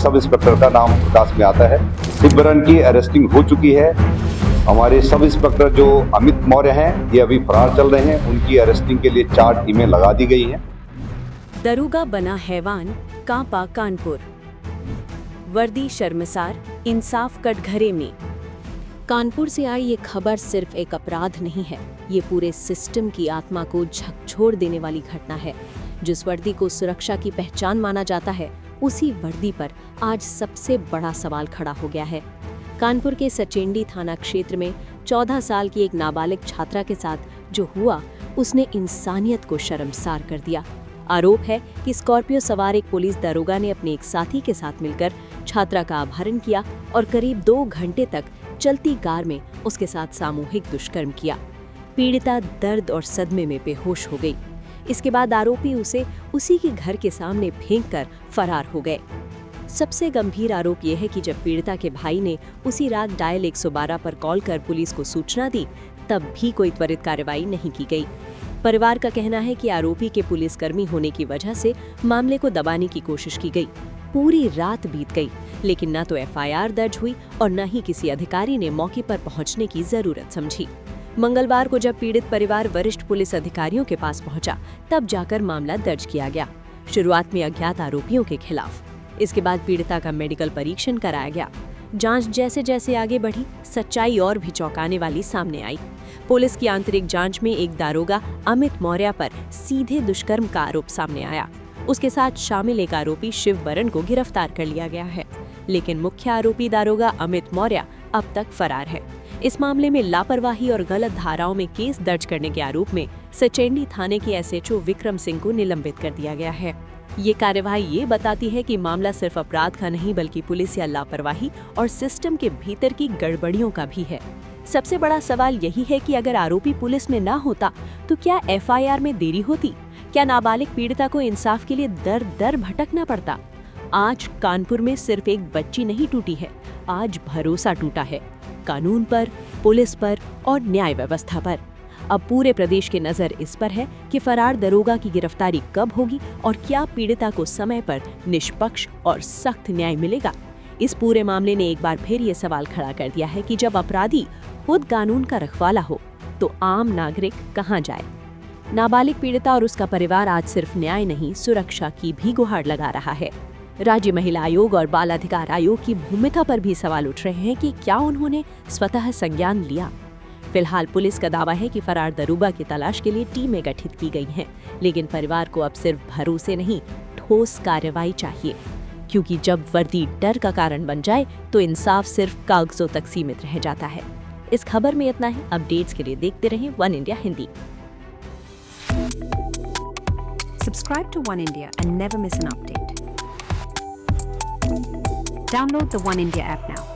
Sub inspector का नाम प्रकाश में आता है। शिवबरन की अरेस्टिंग हो चुकी है। हमारे सब इंस्पेक्टर जो अमित मौर्य हैं, ये अभी फरार चल रहे हैं। उनकी अरेस्टिंग के लिए 4 टीमें लगा दी गई हैं। दरोगा बना हैवान, कांपा कानपुर। वर्दी शर्मसार, इंसाफ कटघरे में। कानपुर से आई ये खबर सिर्फ एक अपराध नहीं है, ये पूरे सिस्टम की आत्मा को झकझोर देने वाली घटना है। जिस वर्दी को सुरक्षा की पहचान माना जाता है, उसी वर्दी पर आज सबसे बड़ा सवाल खड़ा हो गया है। कानपुर के सचेंडी थाना क्षेत्र में 14 साल की एक नाबालिग छात्रा के साथ जो हुआ, उसने इंसानियत को शर्मसार कर दिया। आरोप है कि स्कॉर्पियो सवार एक पुलिस दरोगा ने अपने एक साथी के साथ मिलकर छात्रा का अपहरण किया और करीब 2 घंटे तक चलती कार में उसके साथ सामूहिक दुष्कर्म किया। पीड़िता दर्द और सदमे में बेहोश हो गई। इसके बाद आरोपी उसे उसी के घर के सामने फेंककर फरार हो गए। सबसे गंभीर आरोप यह है कि जब पीड़िता के भाई ने उसी रात डायल 112 पर कॉल कर पुलिस को सूचना दी, तब भी कोई त्वरित कार्रवाई नहीं की गई। परिवार का कहना है कि आरोपी के पुलिसकर्मी होने की वजह से मामले को दबाने की कोशिश की गई। पूरी रात बीत गई, लेकिन न तो एफआईआर दर्ज हुई और न ही किसी अधिकारी ने मौके पर पहुंचने की जरूरत समझी। मंगलवार को जब पीड़ित परिवार वरिष्ठ पुलिस अधिकारियों के पास पहुंचा, तब जाकर मामला दर्ज किया गया, शुरुआत में अज्ञात आरोपियों के खिलाफ। इसके बाद पीड़िता का मेडिकल परीक्षण कराया गया। जांच जैसे जैसे आगे बढ़ी, सच्चाई और भी चौंकाने वाली सामने आई। पुलिस की आंतरिक जांच में एक दारोगा अमित मौर्य पर सीधे दुष्कर्म का आरोप सामने आया। उसके साथ शामिल एक आरोपी शिवबरन को गिरफ्तार कर लिया गया है, लेकिन मुख्य आरोपी दारोगा अमित मौर्य अब तक फरार है। इस मामले में लापरवाही और गलत धाराओं में केस दर्ज करने के आरोप में सचेंडी थाने के एसएचओ विक्रम सिंह को निलंबित कर दिया गया है। ये कार्यवाही ये बताती है कि मामला सिर्फ अपराध का नहीं, बल्कि पुलिस या लापरवाही और सिस्टम के भीतर की गड़बड़ियों का भी है। सबसे बड़ा सवाल यही है कि अगर आरोपी पुलिस में ना होता, तो क्या एफआईआर में देरी होती? क्या नाबालिग पीड़िता को इंसाफ के लिए दर दर भटकना पड़ता? आज कानपुर में सिर्फ एक बच्ची नहीं टूटी है, आज भरोसा टूटा है, कानून पर, पुलिस पर और न्याय व्यवस्था पर। अब पूरे प्रदेश की नजर इस पर है कि फरार दरोगा की गिरफ्तारी कब होगी और क्या पीड़िता को समय पर निष्पक्ष और सख्त न्याय मिलेगा। इस पूरे मामले ने एक बार फिर ये सवाल खड़ा कर दिया है कि जब अपराधी खुद कानून का रखवाला हो, तो आम नागरिक कहां जाए। नाबालिग पीड़िता और उसका परिवार आज सिर्फ न्याय नहीं, सुरक्षा की भी गुहार लगा रहा है। राज्य महिला आयोग और बाल अधिकार आयोग की भूमिका पर भी सवाल उठ रहे हैं कि क्या उन्होंने स्वतः संज्ञान लिया। फिलहाल पुलिस का दावा है कि फरार दरोगा की तलाश के लिए टीमें गठित की गई हैं, लेकिन परिवार को अब सिर्फ भरोसे नहीं, ठोस कार्रवाई चाहिए, क्योंकि जब वर्दी डर का कारण बन जाए तो इंसाफ सिर्फ कागजों तक सीमित रह जाता है। इस खबर में इतना ही। अपडेट्स के लिए देखते रहें one India Hindi. Subscribe to One India and never miss an update. Download the One India app now.